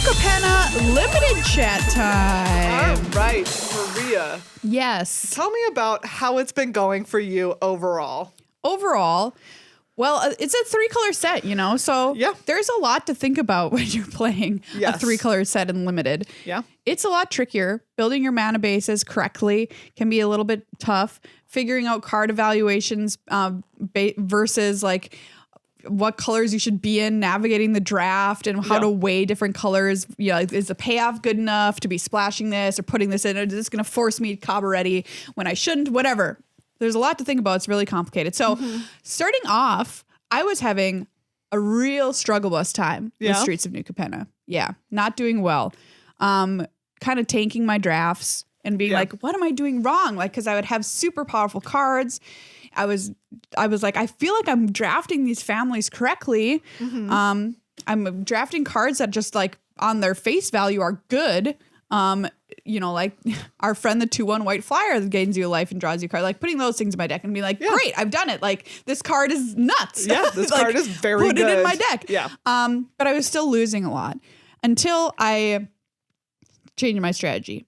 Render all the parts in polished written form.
Capenna limited chat time. All right, Maria. Yes. Tell me about how it's been going for you overall. Overall, well, it's a 3-color set, so Yeah. there's a lot to think about when you're playing a Yes. 3-color set in limited. Yeah. It's a lot trickier. Building your mana bases correctly can be a little bit tough. Figuring out card evaluations versus like what colors you should be in, navigating the draft and how to weigh different colors. Is the payoff good enough to be splashing this or putting this in? Or is this going to force me Cabo ready when I shouldn't? Whatever. There's a lot to think about. It's really complicated. So starting off, I was having a real struggle bus time with Streets of New Capenna. Yeah. Not doing well. Kind of tanking my drafts and being like, what am I doing wrong? Like, cause I would have super powerful cards. I was like, I feel like I'm drafting these families correctly. I'm drafting cards that just like on their face value are good. Like our friend, the 2/1 white flyer that gains you a life and draws you a card, like putting those things in my deck and be like, great, I've done it. Like this card is nuts. Yeah, this like, card is very put good. it in my deck. Yeah. But I was still losing a lot until I changed my strategy.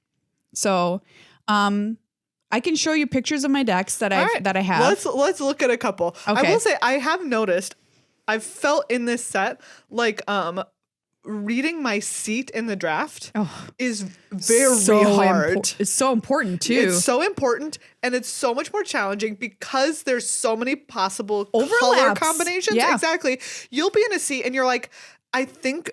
So, I can show you pictures of my decks that I have. Let's look at a couple. Okay. I will say I have noticed, I've felt in this set like reading my seat in the draft is very hard. It's so important too. It's so important, and it's so much more challenging because there's so many possible color Overlaps. combinations. Yeah. Exactly. You'll be in a seat and you're like, I think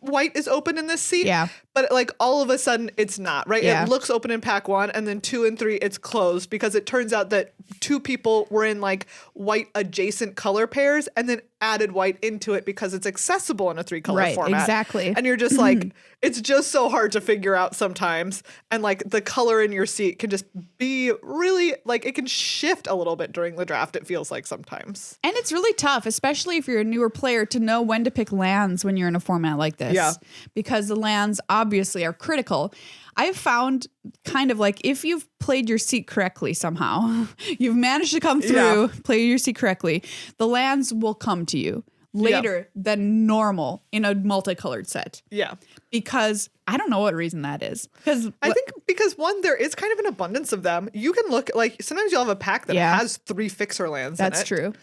white is open in this seat. Yeah. But like all of a sudden it's not, right? Yeah. It looks open in pack 1 and then 2 and 3 it's closed because it turns out that 2 people were in like white adjacent color pairs and then added white into it because it's accessible in a 3-color format. Exactly. And you're just like, it's just so hard to figure out sometimes. And like the color in your seat can just be really like, it can shift a little bit during the draft, it feels like sometimes. And it's really tough, especially if you're a newer player, to know when to pick lands when you're in a format like this. Yeah. Because the lands obviously are critical. I've found kind of like if you've played your seat correctly somehow, you've managed to come through, play your seat correctly, the lands will come to you later than normal in a multicolored set. Yeah. Because I don't know what reason that is. I think because one, there is kind of an abundance of them. You can look like sometimes you'll have a pack that has 3 fixer lands in it. That's true.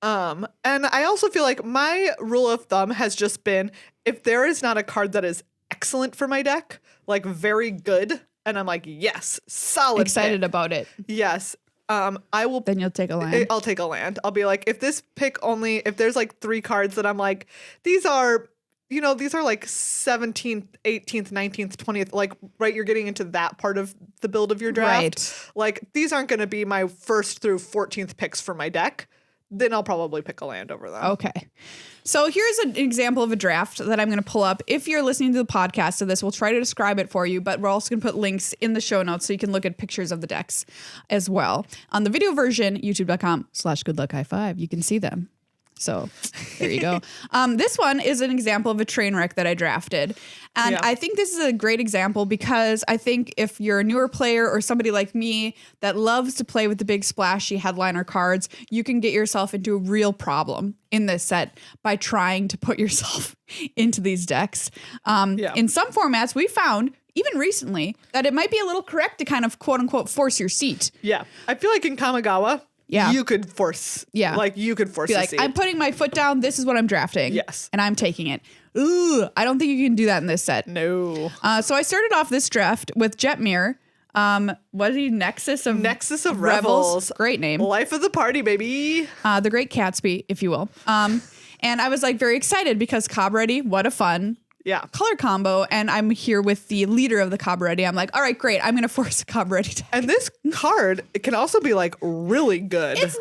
And I also feel like my rule of thumb has just been if there is not a card that is excellent for my deck, like very good, and I'm like, yes, solid. Excited pick. about it. Yes. I will. Then you'll take a land. I'll take a land. I'll be like, if this pick only, if there's like 3 cards that I'm like, these are like 17th, 18th, 19th, 20th, like, right, you're getting into that part of the build of your draft. Right. Like, these aren't going to be my 1st through 14th picks for my deck. Then I'll probably pick a land over them. Okay. So here's an example of a draft that I'm going to pull up. If you're listening to the podcast of this, we'll try to describe it for you, but we're also going to put links in the show notes so you can look at pictures of the decks as well. On the video version, youtube.com/goodluckhighfive, you can see them. So there you go. This one is an example of a train wreck that I drafted. And I think this is a great example because I think if you're a newer player or somebody like me that loves to play with the big splashy headliner cards, you can get yourself into a real problem in this set by trying to put yourself into these decks. In some formats, we found even recently that it might be a little correct to kind of quote unquote force your seat. Yeah. I feel like in Kamigawa, you could force. Yeah. Like you could force. Be like, I'm putting my foot down. This is what I'm drafting. Yes. And I'm taking it. Ooh, I don't think you can do that in this set. No. So I started off this draft with Jetmir. What is he? Nexus of Revels. Great name. Life of the party, baby. The Great Catsby, if you will. And I was like very excited because Cobb Ready, what a fun color combo. And I'm here with the leader of the Cobb Ready. I'm like, all right, great. I'm going to force a Cobb Ready deck. And this card, it can also be like really good. If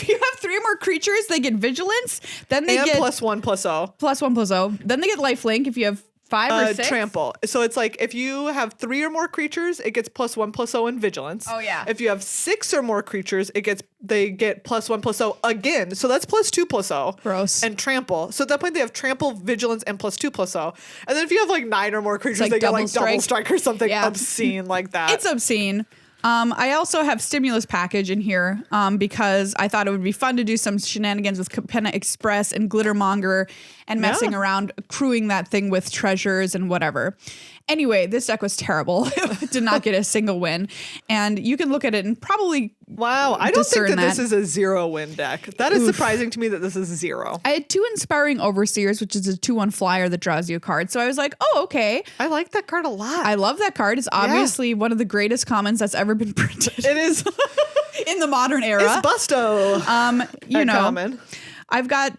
you have 3 or more creatures, they get vigilance. Then they get +1/+0. +1/+0. Then they get lifelink if you have 5 or 6. Trample. So it's like if you have 3 or more creatures, it gets +1/+0 in vigilance. Oh yeah. If you have 6 or more creatures, they get +1/+0 again. So that's +2/+0. Gross. And trample. So at that point they have trample, vigilance, and +2/+0. And then if you have like 9 or more creatures, like they get like double double strike or something obscene like that. It's obscene. I also have Stimulus Package in here because I thought it would be fun to do some shenanigans with Capenna Express and Glittermonger and messing around, crewing that thing with treasures and whatever. Anyway, this deck was terrible. It did not get a single win. And you can look at it and probably Wow, I don't think that this is a 0-win deck. That is surprising to me that this is 0. I had 2 Inspiring Overseers, which is a 2/1 flyer that draws you a card. So I was like, oh, okay. I like that card a lot. I love that card. It's obviously one of the greatest commons that's ever been printed. It is. In the modern era. It's Busto. You know, common. I've got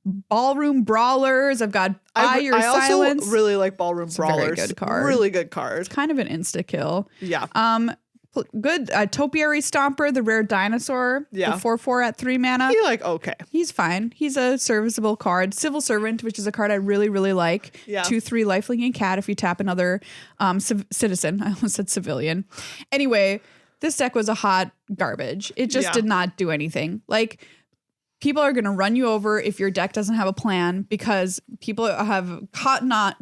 Ballroom Brawlers. I've got Buy Your Silence. Also really like Ballroom Brawlers. Very good card. Really good card. It's kind of an insta kill. Yeah. Good Topiary Stomper, the rare dinosaur. Yeah. The 4/4 at 3 mana. Okay. He's fine. He's a serviceable card. Civil Servant, which is a card I really, really like. Yeah. 2/3 lifelink and cat if you tap another citizen. I almost said civilian. Anyway, this deck was a hot garbage. It just did not do anything. Like, people are going to run you over if your deck doesn't have a plan because people have caught on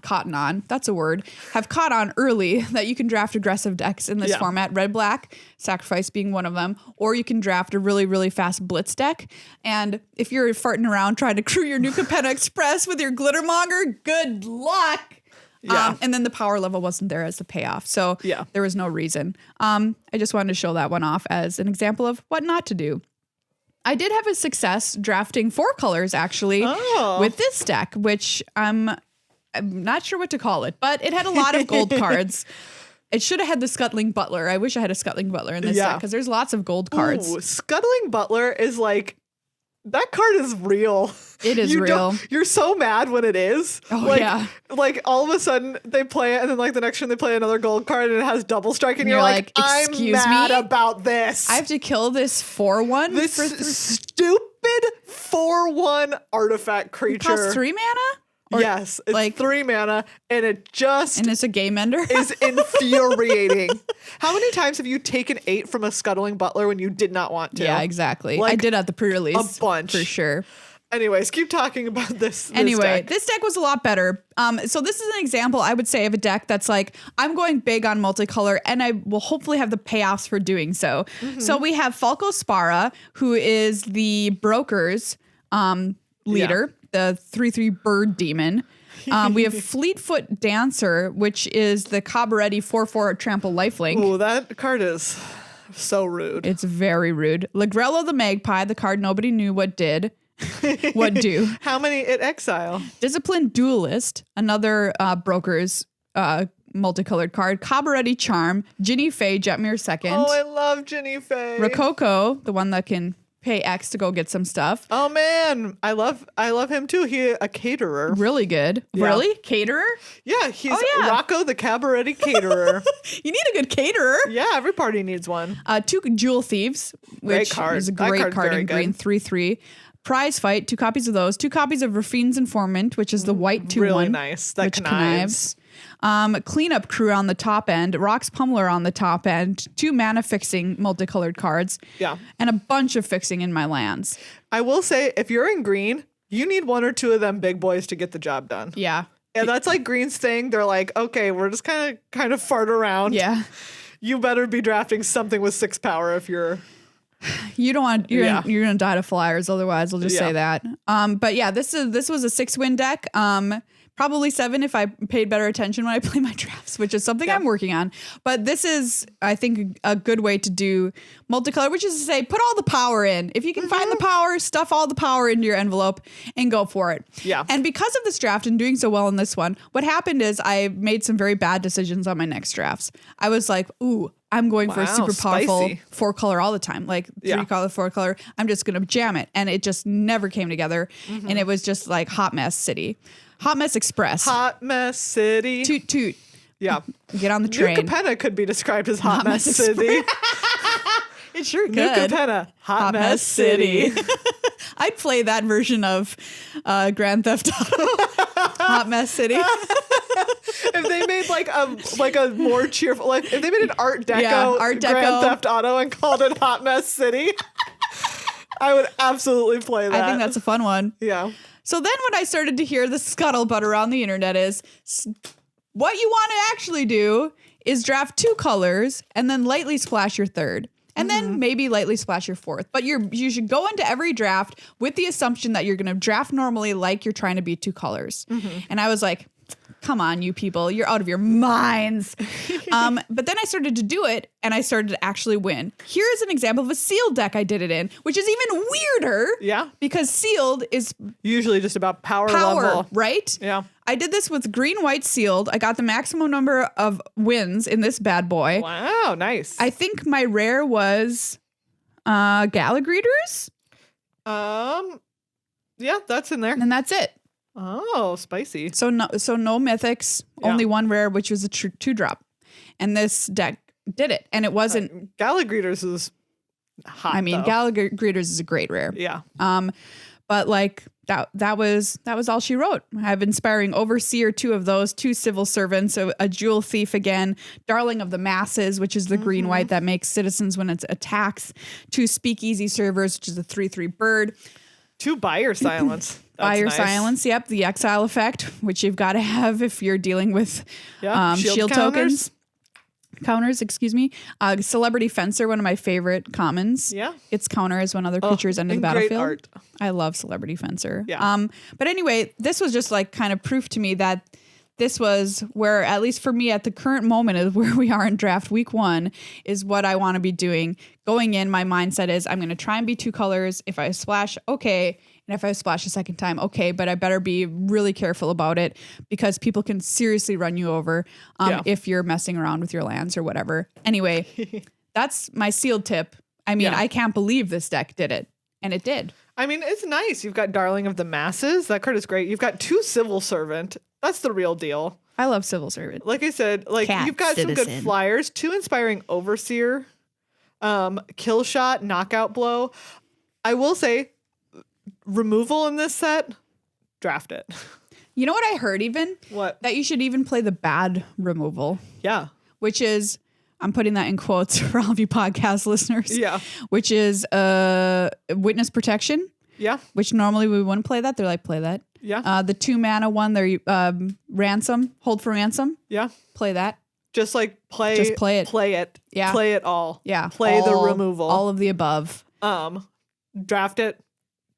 early that you can draft aggressive decks in this format. Red, black, Sacrifice being one of them. Or you can draft a really, really fast blitz deck. And if you're farting around trying to crew your new Capenna Express with your Glittermonger, good luck. Yeah. And then the power level wasn't there as the payoff. So there was no reason. I just wanted to show that one off as an example of what not to do. I did have a success drafting 4 colors actually with this deck, which I'm not sure what to call it, but it had a lot of gold cards. It should have had the Scuttling Butler. I wish I had a Scuttling Butler in this deck because there's lots of gold cards. Ooh, Scuttling Butler is like, that card is real. It is real. You're so mad when it is. Oh, yeah. Like all of a sudden they play it and then like the next turn they play another gold card and it has double strike and you're like, excuse I'm mad me? about this. I have to kill this 4/1? This stupid 4/1 artifact creature. It costs 3 mana? Or yes, it's like 3 mana and it just and it's a game ender. is infuriating. How many times have you taken 8 from a Scuttling Butler when you did not want to? Yeah, exactly. Like, I did at the pre-release. a bunch. For sure. Anyways, keep talking about this. Anyway, this deck was a lot better. So this is an example, I would say, of a deck that's like, I'm going big on multicolor and I will hopefully have the payoffs for doing so. So we have Falco Spara, who is the Broker's leader, the 3/3 bird demon. We have Fleetfoot Dancer, which is the Cabaretti 4/4 trample lifelink. Oh, that card is so rude. It's very rude. Lagrello the Magpie, the card nobody knew what do. How many at exile? Disciplined Duelist, another Broker's multicolored card. Cabaretti Charm, Ginny Faye, Jetmir Second. Oh, I love Ginny Faye. Rococo, the one that can pay X to go get some stuff. Oh man, I love him too. He a caterer. Really good. Yeah. Really? Caterer? Yeah, he's Rocco the Cabaretti caterer. You need a good caterer. Yeah, every party needs one. 2 Jewel Thieves, which is a great card in green, 3/3. Prize Fight, 2 copies of those. 2 copies of Raffine's Informant, which is the white 2/1. Really nice. That connives. Cleanup Crew on the top end, Rox Pummeler on the top end, 2 mana fixing multicolored cards, and a bunch of fixing in my lands. I will say, if you're in green, you need 1 or 2 of them big boys to get the job done. Yeah. And that's like green's thing. They're like, okay, we're just kind of fart around. Yeah. You better be drafting something with 6 power if you're... You don't want you're gonna die to flyers otherwise. I'll just say that. But yeah, this was a 6-win deck. Probably 7 if I paid better attention when I play my drafts, which is something I'm working on. But this is, I think, a good way to do multicolor, which is to say, put all the power in. If you can find the power, stuff all the power into your envelope and go for it. Yeah. And because of this draft and doing so well in this one, what happened is I made some very bad decisions on my next drafts. I was like, ooh, I'm going for a super powerful 4-color all the time, like 3-color, 4-color. I'm just going to jam it. And it just never came together. And it was just like Hot Mess City. Hot Mess Express. Hot Mess City. Toot toot. Yeah. Get on the train. New Capenna could be described as Hot Mess City. It sure could. New Capenna. Hot Mess City. I'd play that version of Grand Theft Auto. Hot Mess City. If they made like a more cheerful, like if they made an Art Deco Grand Theft Auto and called it Hot Mess City, I would absolutely play that. I think that's a fun one. Yeah. So then when I started to hear the scuttlebutt around the internet is what you want to actually do is draft 2 colors and then lightly splash your third. And then maybe lightly splash your fourth. But you should go into every draft with the assumption that you're going to draft normally like you're trying to be 2 colors. And I was like, come on, you people, you're out of your minds. But then I started to do it and I started to actually win. Here's an example of a sealed deck I did it in, which is even weirder. Yeah. Because sealed is usually just about power level. Right? Yeah. I did this with green, white sealed. I got the maximum number of wins in this bad boy. Wow, nice. I think my rare was Gallagreeters. Yeah, that's in there. And that's it. Oh, spicy. So no mythics, only one rare, which was a 2-drop. And this deck did it. And it wasn't Gallagreeters is hot. I mean, Gallagreeters is a great rare. Yeah. But like that was all she wrote. I have Inspiring Overseer, 2 of those, 2 Civil Servants, a Jewel Thief again, Darling of the Masses, which is the green white that makes citizens when it attacks, 2 Speakeasy Servers, which is a 3/3 bird, 2 Buyer Silence. Buyer Silence, yep, the Exile effect, which you've got to have if you're dealing with shield tokens. Counters, excuse me. Celebrity Fencer, one of my favorite commons. Yeah. Its counter is when other creatures enter the battlefield. Great art. I love Celebrity Fencer. Yeah. But anyway, this was just like kind of proof to me that this was where, at least for me at the current moment is where we are in draft week 1 is what I want to be doing. Going in, my mindset is I'm going to try and be 2 colors. If I splash, okay. And if I splash a second time, okay, but I better be really careful about it because people can seriously run you over if you're messing around with your lands or whatever. Anyway, that's my sealed tip. I mean, I can't believe this deck did it. And it did. I mean, it's nice. You've got Darling of the Masses. That card is great. You've got 2 Civil Servant. That's the real deal. I love Civil Servant. Like I said, you've got some good flyers. 2 Inspiring Overseer, Kill Shot, Knockout Blow. I will say, removal in this set, draft it. You know what I heard even? What? That you should even play the bad removal. Yeah. Which is, I'm putting that in quotes for all of you podcast listeners. Yeah. Which is Witness Protection. Yeah. Which normally we wouldn't play that. They're like, play that. Yeah. The 2 mana one, they're Ransom, Hold for Ransom. Yeah. Play that. Just like play it. Play it. Yeah. Play it all. Yeah. Play the removal. All of the above. Draft it.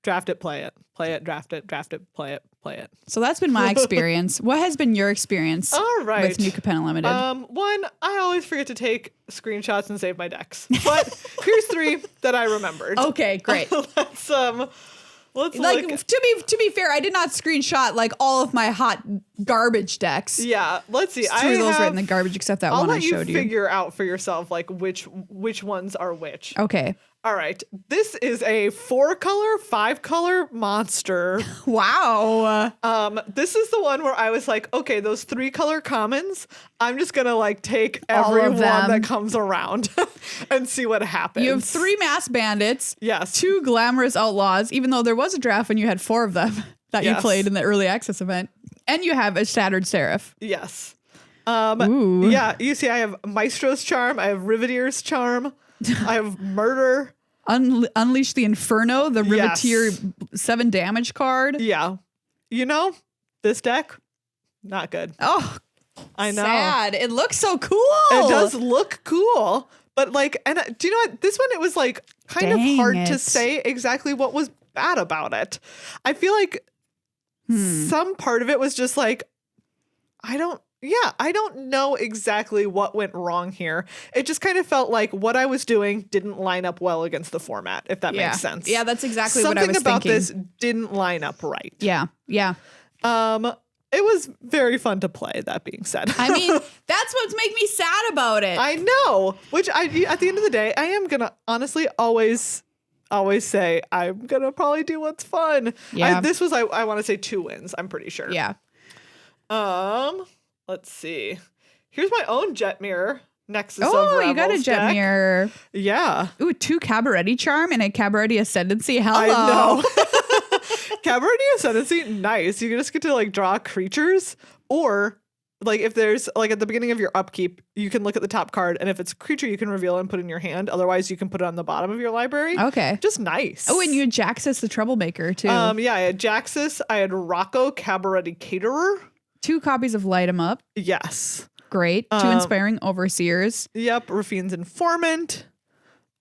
Draft it, play it. Play it, draft it, play it, play it. So that's been my experience. What has been your experience with New Capenna Limited? One, I always forget to take screenshots and save my decks. But here's 3 that I remembered. Okay, great. Let's like look. To be fair, I did not screenshot like all of my hot garbage decks. Yeah, let's see. Just threw those right in the garbage except that one I showed you. I'll let you figure out for yourself like which ones are which. Okay. All right. This is a 4-color, 5-color monster. Wow. This is the one where I was like, okay, those 3-color commons, I'm just going to like take every one that comes around and see what happens. You have 3 Mass Bandits. Yes. 2 Glamorous Outlaws, even though there was a draft when you had 4 of them that you played in the early access event. And you have a Shattered Seraph. Yes. Ooh. Yeah, you see I have Maestro's Charm, I have Riveteer's Charm, I have Murder. Unleash the Inferno, the Riveteer 7 damage card. Yeah. You know, this deck, not good. Oh, I know. Sad. It looks so cool. It does look cool. But like, and do you know what? This one, it was like kind of hard to say exactly what was bad about it. I feel like some part of it was just like, I don't know exactly what went wrong here. It just kind of felt like what I was doing didn't line up well against the format, if that makes sense. Yeah, that's exactly what I was thinking. Something about this didn't line up right. Yeah, yeah. It was very fun to play, that being said. I mean, that's what's making me sad about it. I know, which at the end of the day, I am going to honestly always say I'm going to probably do what's fun. Yeah. This was, I want to say 2 wins, I'm pretty sure. Yeah. Let's see. Here's my own Jet Mirror Nexus of Oh, Rebels you got a Jet deck. Mirror. Yeah. Ooh, 2 Cabaretti Charm and a Cabaretti Ascendancy. Hello. I know. Cabaretti Ascendancy, nice. You just get to like draw creatures, or like if there's like at the beginning of your upkeep, you can look at the top card, and if it's a creature, you can reveal and put in your hand. Otherwise, you can put it on the bottom of your library. Okay. Just nice. Oh, and you had Jaxus the Troublemaker too. Yeah, I had Jaxus. I had Rocco Cabaretti Caterer. 2 copies of Light 'em Up. Yes. Great. 2 Inspiring Overseers. Yep. Rafine's Informant.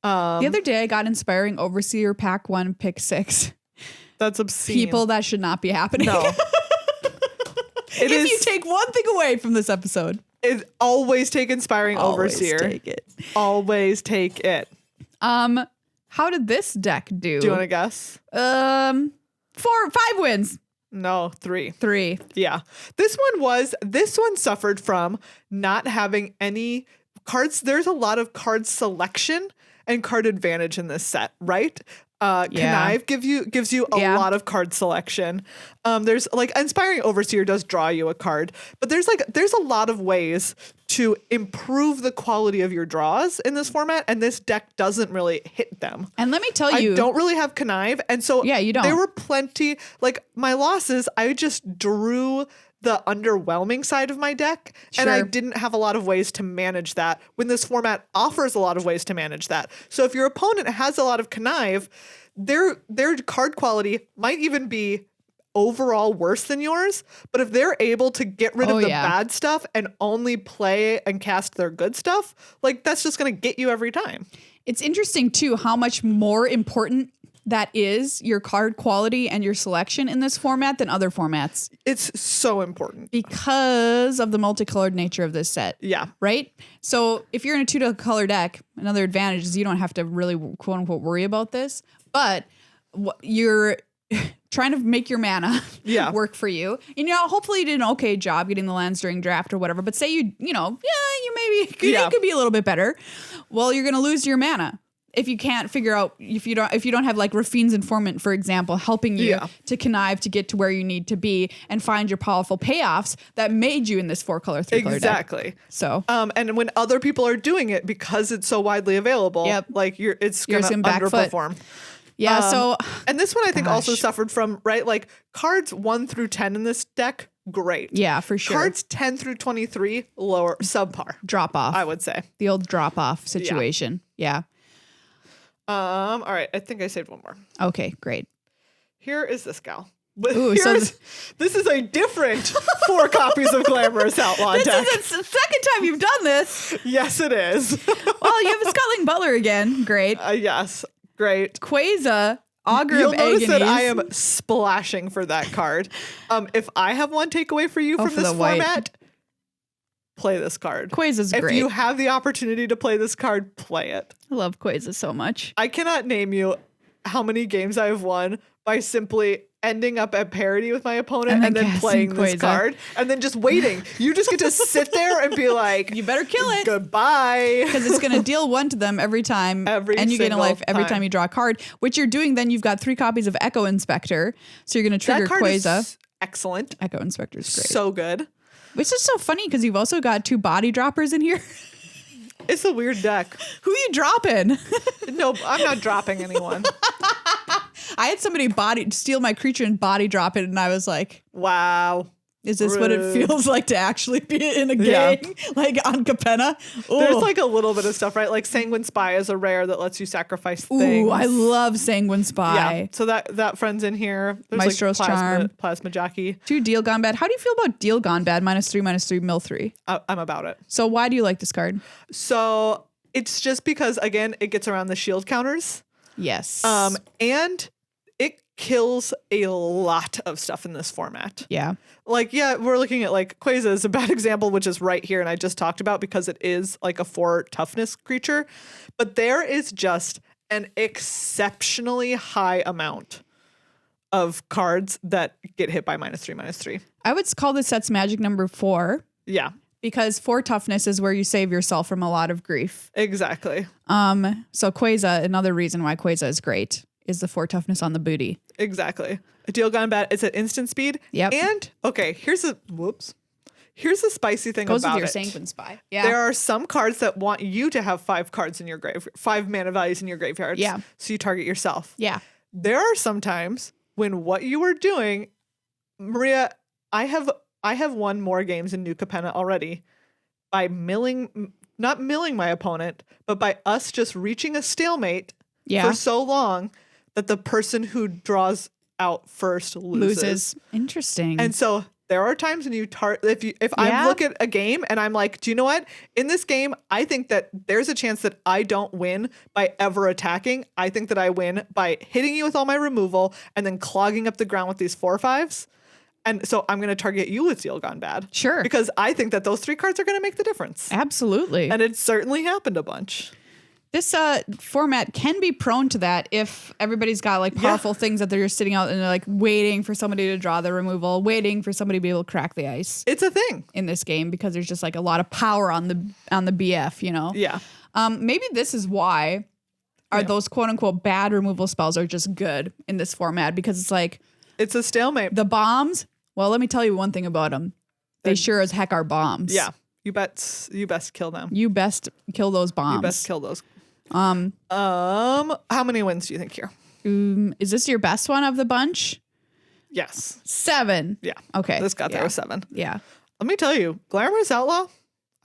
The other day I got Inspiring Overseer pack 1, pick 6. That's obscene. People, that should not be happening. No. If you take one thing away from this episode. Always take Inspiring Overseer. Always take it. Always take it. How did this deck do? Do you want to guess? 5 wins. No, 3. 3. Yeah. This one suffered from not having any cards. There's a lot of card selection and card advantage in this set, right? Connive gives you a lot of card selection. There's like Inspiring Overseer does draw you a card, but there's a lot of ways to improve the quality of your draws in this format, and this deck doesn't really hit them. And let me tell you, I don't really have Connive, and so you don't. There were plenty, like my losses, I just drew the underwhelming side of my deck, and I didn't have a lot of ways to manage that when this format offers a lot of ways to manage that. So if your opponent has a lot of Connive, their card quality might even be overall worse than yours, but if they're able to get rid of the bad stuff and only play and cast their good stuff, like that's just going to get you every time. It's interesting too how much more important that is, your card quality and your selection in this format, than other formats. It's so important because of the multicolored nature of this set. Yeah. Right? So if you're in a 2-color deck, another advantage is you don't have to really quote unquote worry about this, but you're trying to make your mana work for you. And, hopefully you did an okay job getting the lands during draft or whatever, but say you could be a little bit better. Well, you're going to lose your mana. If you can't figure out, if you don't have like Rafine's Informant, for example, helping you to connive to get to where you need to be and find your powerful payoffs that made you in this 4-color, 3-color exactly deck. So, and when other people are doing it because it's so widely available, like it's gonna underperform. Yeah. And this one I think also suffered from like cards 1 through 10 in this deck. Great. Yeah, for sure. Cards 10 through 23 lower, subpar. Drop off. I would say the old drop off situation. Yeah. All right, I think I saved one more. Okay, great. Here is this gal. Ooh, this is a different 4 copies of Glamorous Outlaw deck. This is the second time you've done this. Yes, it is. Well, you have a Scuttling Butler again. Great. Yes, great. Quasar, Augur You'll of notice Agonies. that I am splashing for that card. If I have one takeaway for you from this format, play this card. Quasar's great. If you have the opportunity to play this card, play it. I love Quasar so much. I cannot name you how many games I have won by simply ending up at parity with my opponent and then playing this card and then just waiting. You just get to sit there and be like, you better kill it. Goodbye. Because it's going to deal 1 to them every time. And you gain a life every time you draw a card. Which you're doing, then you've got 3 copies of Echo Inspector. So you're going to trigger Quasar. Excellent. Echo Inspector's great. So good. Which is so funny because you've also got 2 body droppers in here. It's a weird deck. Who you dropping? No, I'm not dropping anyone. I had somebody steal my creature and body drop it, and I was like, wow. Is this what it feels like to actually be in a game? Like on Capenna? Ooh. There's like a little bit of stuff, right? Like Sanguine Spy is a rare that lets you sacrifice things. Ooh, I love Sanguine Spy. Yeah, so that friend's in here. There's Maestro's Charm. Plasma Jockey. 2 Deal Gone Bad. How do you feel about Deal Gone Bad? -3/-3, mill 3. I'm about it. So why do you like this card? So it's just because, again, it gets around the shield counters. Yes. And it kills a lot of stuff in this format. Yeah. Like, we're looking at like Quasar is a bad example, which is right here. And I just talked about because it is like a 4 toughness creature. But there is just an exceptionally high amount of cards that get hit by -3/-3. I would call this set's magic number 4. Yeah. Because 4 toughness is where you save yourself from a lot of grief. Exactly. So Quasar, another reason why Quasar is great is the 4 toughness on the booty. Exactly. A Deal Gone Bad. It's at instant speed. Yep. And okay, here's a spicy thing Goes about with your it. Sanguine Spy. Yeah. There are some cards that want you to have 5 cards in your 5 mana values in your graveyard. Yeah. So you target yourself. Yeah. There are some times when what you are doing, Maria, I have won more games in New Capenna already by not milling my opponent, but by us just reaching a stalemate for so long that the person who draws out first loses. Interesting. And so there are times when if I look at a game and I'm like, do you know what? In this game, I think that there's a chance that I don't win by ever attacking. I think that I win by hitting you with all my removal and then clogging up the ground with these 4/5s. And so I'm going to target you with Deal Gone Bad. Sure. Because I think that those 3 cards are going to make the difference. Absolutely. And it certainly happened a bunch. This format can be prone to that if everybody's got like powerful things that they're just sitting out and they're like waiting for somebody to draw the removal, waiting for somebody to be able to crack the ice. It's a thing in this game because there's just like a lot of power on the BF, you know? Yeah. Maybe this is why those quote unquote bad removal spells are just good in this format because it's like it's a stalemate. The bombs. Well, let me tell you one thing about them. They sure as heck are bombs. Yeah. You best kill them. You best kill those bombs. You best kill those. How many wins do you think here? Is this your best one of the bunch? Yes. 7. Yeah. Okay. This got there with 7. Yeah. Let me tell you, Glamorous Outlaw,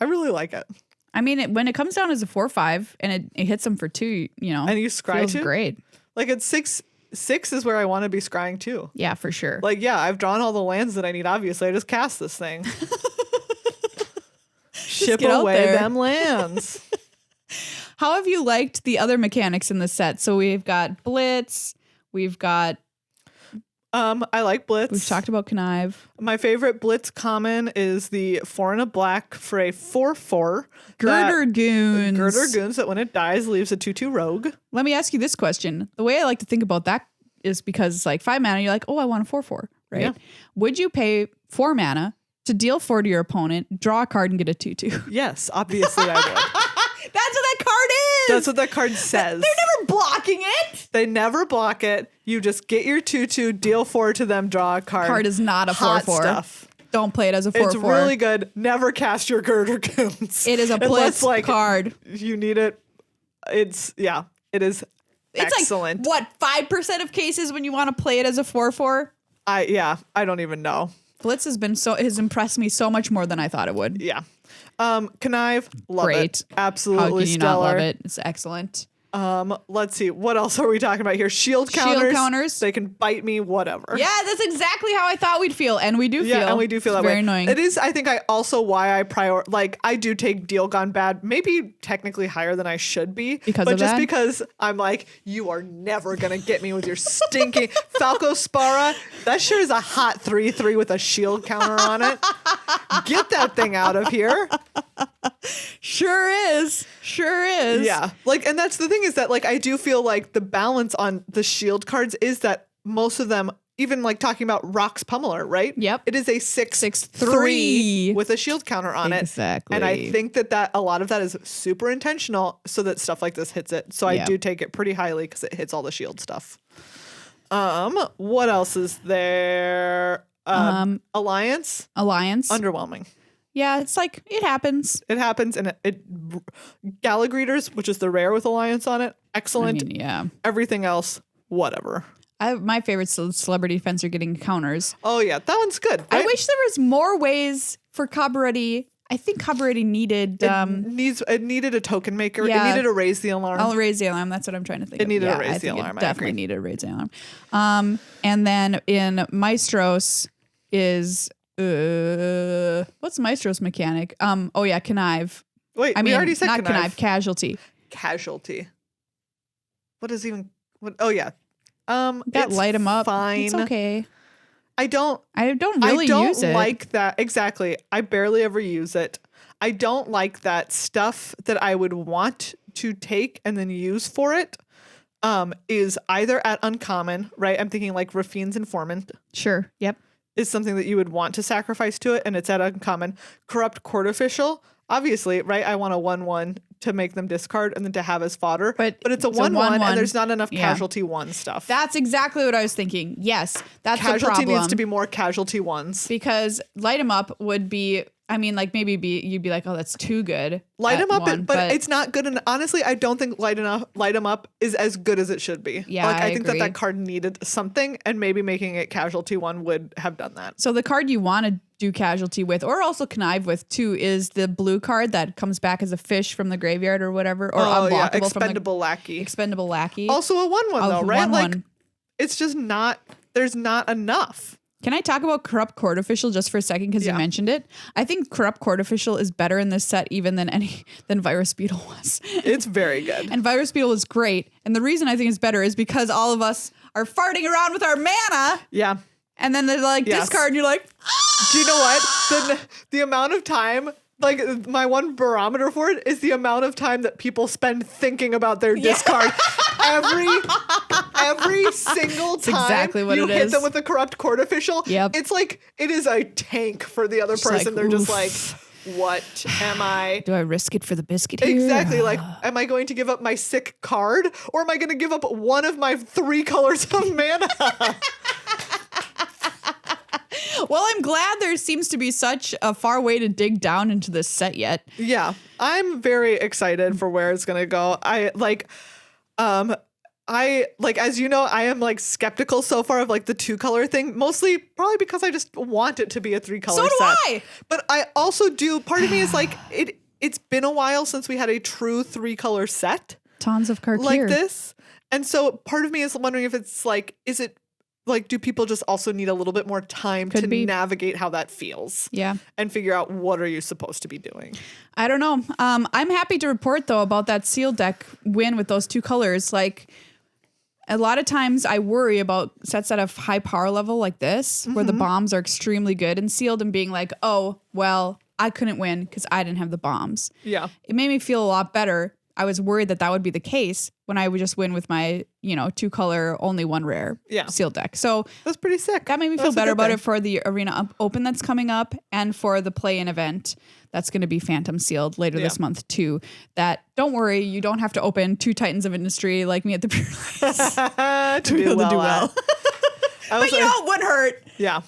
I really like it. I mean, when it comes down as a 4/5 and it hits them for 2, you know, and you scry feels 2, great. Like it's 6 is where I want to be scrying 2. Yeah, for sure. Like, yeah, I've drawn all the lands that I need. Obviously, I just cast this thing. Ship away them lands. How have you liked the other mechanics in the set? So we've got Blitz. We've got. I like Blitz. We've talked about Connive. My favorite Blitz common is the 4 and a black for a 4/4. Girder Goons. Girder Goons that when it dies leaves a 2/2 rogue. Let me ask you this question. The way I like to think about that is because it's like 5 mana, you're like, oh, I want a 4/4, right? Yeah. Would you pay 4 mana to deal 4 to your opponent, draw a card, and get a 2/2? Yes, obviously I would. That's what that card is. That's what that card says. They're never blocking it. They never block it. You just get your 2/2, deal 4 to them, draw a card. Card is not a 4/4. Hot stuff. Don't play it as a 4/4. It's really good. Never cast your Girder Goons. It is a Blitz card. You need it. It is excellent. Like, what, 5% of cases when you want to play it as a 4/4? I don't even know. Blitz has impressed me so much more than I thought it would. Yeah. Connive, love Great. it. Absolutely How can you stellar. not love it? It's excellent. Let's see. What else are we talking about here? Shield counters. They can bite me, whatever. Yeah, that's exactly how I thought we'd feel. And we do feel. Yeah, and we do feel that way. Very annoying. It is, I think, I do take Deal Gone Bad, maybe technically higher than I should be. Because I'm like, you are never going to get me with your stinking Falco Spara. That sure is a hot 3/3 with a shield counter on it. Get that thing out of here. Sure is. Yeah. Like, and that's the thing is that, like, I do feel like the balance on the shield cards is that most of them, even like talking about Rock's Pummeler, right? Yep. It is a 6/3 with a shield counter on it. Exactly. And I think that a lot of that is super intentional so that stuff like this hits it. So I do take it pretty highly because it hits all the shield stuff. What else is there? Alliance. Underwhelming. Yeah, it's like, it happens. It happens, and Gallagreeters, which is the rare with Alliance on it, excellent. I mean, yeah. Everything else, whatever. My favorite Celebrity Defense are getting counters. Oh, yeah, that one's good. Right? I wish there was more ways for Cabaretti. I think Cabaretti needed... It needed a token maker. Yeah. It needed to raise the alarm. I'll raise the alarm. That's what I'm trying to think of. It needed to raise the alarm. It definitely needed to raise the alarm. And then in Maestros is... what's Maestro's mechanic? Connive. Wait, we already said not Connive. Casualty. What is even? Oh yeah. That light him up. Fine. It's okay. I don't really use it. Like that. Exactly. I barely ever use it. I don't like that stuff that I would want to take and then use for it. Is either at uncommon, right? I'm thinking like Rafine's Informant. Sure. Yep. Is something that you would want to sacrifice to it, and it's at uncommon. Corrupt Court Official, obviously, right? I want a 1/1 to make them discard and then to have as fodder. But it's a 1/1, and there's not enough casualty 1 stuff. That's exactly what I was thinking. Yes, that's the problem. Casualty needs to be more casualty 1s. Because light 'em up would be, I mean, like maybe you'd be like, oh, that's too good. Light 'em up, but it's not good. And honestly, I don't think light 'em up is as good as it should be. Yeah, like I think agree. that card needed something, and maybe making it casualty 1 would have done that. So the card you want to do casualty with, or also connive with too, is the blue card that comes back as a fish from the graveyard or whatever, or unblockable Expendable Lackey. Expendable Lackey. Also a 1/1 though, right? 1/1. Like it's just not. There's not enough. Can I talk about Corrupt Court Official just for a second because you mentioned it? I think Corrupt Court Official is better in this set even than Virus Beetle was. It's very good. And Virus Beetle is great. And the reason I think it's better is because all of us are farting around with our mana. Yeah. And then they're like, discard, and you're like, do you know what? The amount of time, like my one barometer for it is the amount of time that people spend thinking about their discard. Every single time exactly what you it hit is. them with a Corrupt Court Official, it's like it is a tank for the other person. like, They're just like, what am I? Do I risk it for the biscuit here? Exactly. Like, am I going to give up my sick card or am I going to give up one of my 3 colors of mana? Well, I'm glad there seems to be such a far way to dig down into this set yet. Yeah, I'm very excited for where it's going to go. I as you know, I am like skeptical so far of like the 2-color thing, mostly probably because I just want it to be a 3-color set. So do I. But I also do, part of me is like, it's been a while since we had a true 3-color set. Tons of cards like this. And so part of me is wondering if it's like, is it like, do people just also need a little bit more time to navigate how that feels? Yeah. And figure out what are you supposed to be doing? I don't know. I'm happy to report though about that sealed deck win with those 2 colors. Like a lot of times I worry about sets at a high power level like this, where the bombs are extremely good and sealed and being like, oh, well, I couldn't win because I didn't have the bombs. Yeah. It made me feel a lot better. I was worried that would be the case when I would just win with my, 2-color, only 1 rare sealed deck. So that's pretty sick. That made me feel better about it for the Arena Open that's coming up and for the play-in event that's going to be Phantom sealed later this month too. That, don't worry, you don't have to open 2 Titans of Industry like me at the Pure to do well. But it wouldn't hurt. Yeah.